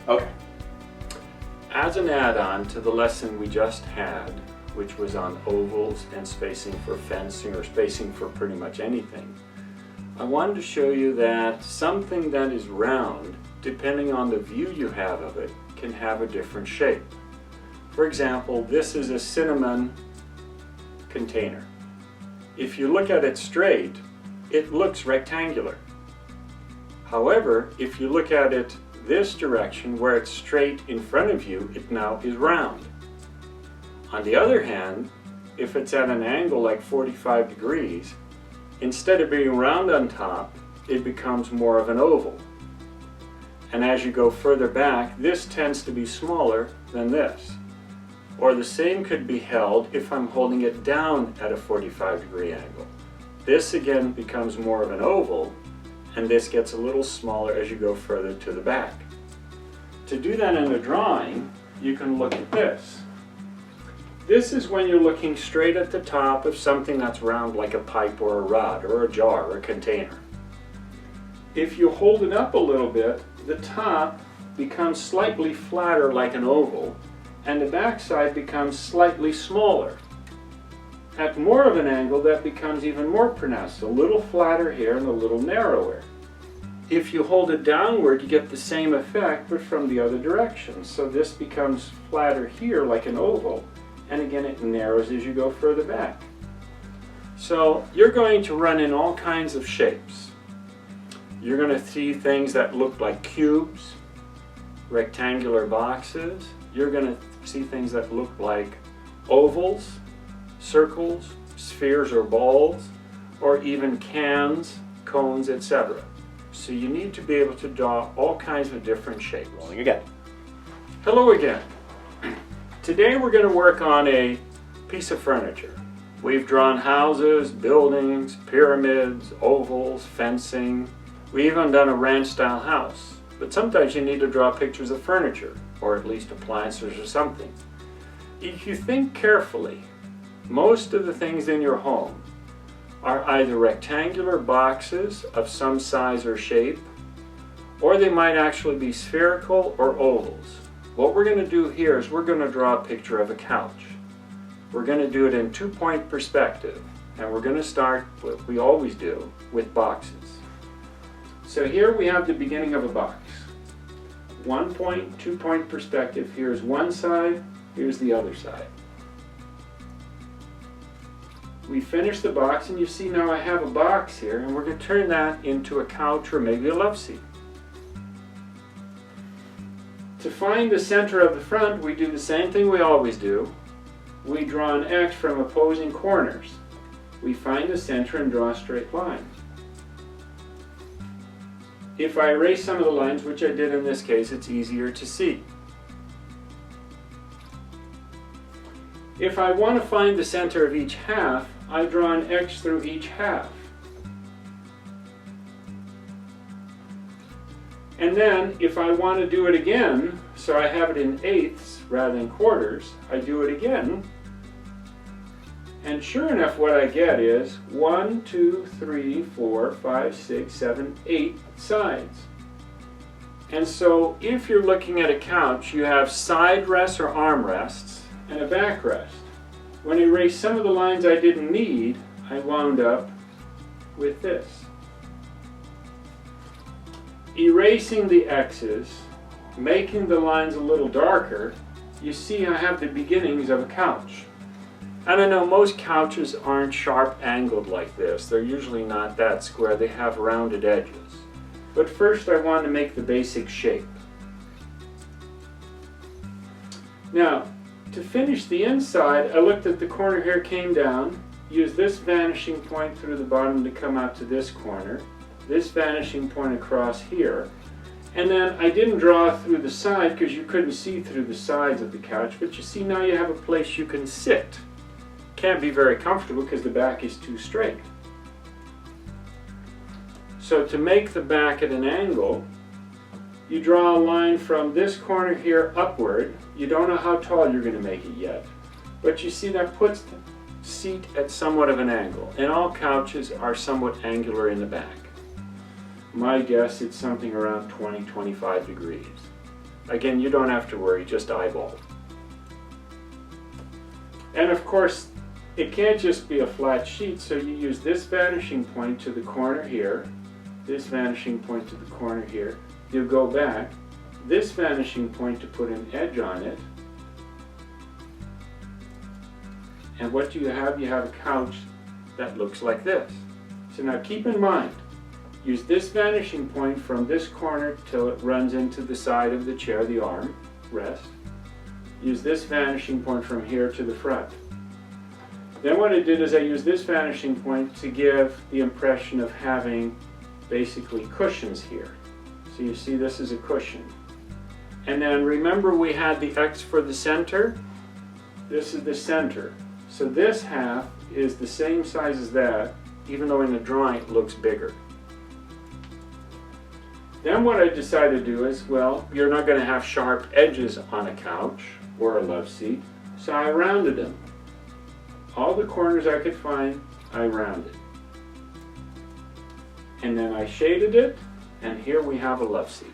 Okay. As an add-on to the lesson we just had, which was on ovals and spacing for fencing or spacing for pretty much anything, I wanted to show you that something that is round, depending on the view you have of it, can have a different shape. For example, this is a cinnamon container. If you look at it straight, it looks rectangular. However, if you look at it this direction, where it's straight in front of you, it now is round. On the other hand, if it's at an angle like 45 degrees, instead of being round on top, it becomes more of an oval. And as you go further back, this tends to be smaller than this. Or the same could be held if I'm holding it down at a 45-degree angle. This again becomes more of an oval, and this gets a little smaller as you go further to the back. To do that in a drawing, you can look at this. This is when you're looking straight at the top of something that's round like a pipe or a rod or a jar or a container. If you hold it up a little bit, the top becomes slightly flatter like an oval, and the back side becomes slightly smaller. At more of an angle, that becomes even more pronounced, a little flatter here and a little narrower. If you hold it downward, you get the same effect, but from the other direction. So this becomes flatter here like an oval, and again it narrows as you go further back. So you're going to run in all kinds of shapes. You're going to see things that look like cubes, rectangular boxes. You're going to see things that look like ovals, circles, spheres or balls, or even cans, cones, etc. So you need to be able to draw all kinds of different shapes. Rolling again. Hello again. Today we're going to work on a piece of furniture. We've drawn houses, buildings, pyramids, ovals, fencing. We even done a ranch-style house. But sometimes you need to draw pictures of furniture, or at least appliances or something. If you think carefully, most of the things in your home are either rectangular boxes of some size or shape, or they might actually be spherical or ovals. What we're going to do here is we're going to draw a picture of a couch. We're going to do it in two-point perspective, and we're going to start, what we always do, with boxes. So here we have the beginning of a box. 1 point, 2 point perspective. Here's one side, here's the other side. We finish the box, and you see now I have a box here, and we're going to turn that into a couch or maybe a love seat. To find the center of the front, we do the same thing we always do. We draw an X from opposing corners. We find the center and draw a straight line. If I erase some of the lines, which I did in this case, it's easier to see. If I want to find the center of each half, I draw an X through each half. And then, if I want to do it again, so I have it in eighths rather than quarters, I do it again. And sure enough, what I get is 1, 2, 3, 4, 5, 6, 7, 8 sides. And so, if you're looking at a couch, you have side rests or arm rests and a backrest. When I erased some of the lines I didn't need, I wound up with this. Erasing the X's, making the lines a little darker, you see I have the beginnings of a couch. And I know most couches aren't sharp angled like this. They're usually not that square. They have rounded edges. But first I want to make the basic shape. Now, to finish the inside, I looked at the corner here, came down, used this vanishing point through the bottom to come out to this corner, this vanishing point across here, and then I didn't draw through the side because you couldn't see through the sides of the couch, but you see now you have a place you can sit. Can't be very comfortable because the back is too straight. So to make the back at an angle, you draw a line from this corner here upward. You don't know how tall you're going to make it yet, but you see that puts the seat at somewhat of an angle, and all couches are somewhat angular in the back. My guess, it's something around 20-25 degrees. Again, you don't have to worry, just eyeball. And of course, it can't just be a flat sheet, so you use this vanishing point to the corner here, this vanishing point to the corner here. You go back, this vanishing point to put an edge on it. And what do you have? You have a couch that looks like this. So now keep in mind, use this vanishing point from this corner till it runs into the side of the chair, the arm rest. Use this vanishing point from here to the front. Then what I did is I used this vanishing point to give the impression of having basically cushions here. So you see this is a cushion. And then remember we had the X for the center? This is the center. So this half is the same size as that, even though in the drawing it looks bigger. Then what I decided to do is, well, you're not going to have sharp edges on a couch or a love seat, so I rounded them. All the corners I could find, I rounded. And then I shaded it, and here we have a love seat.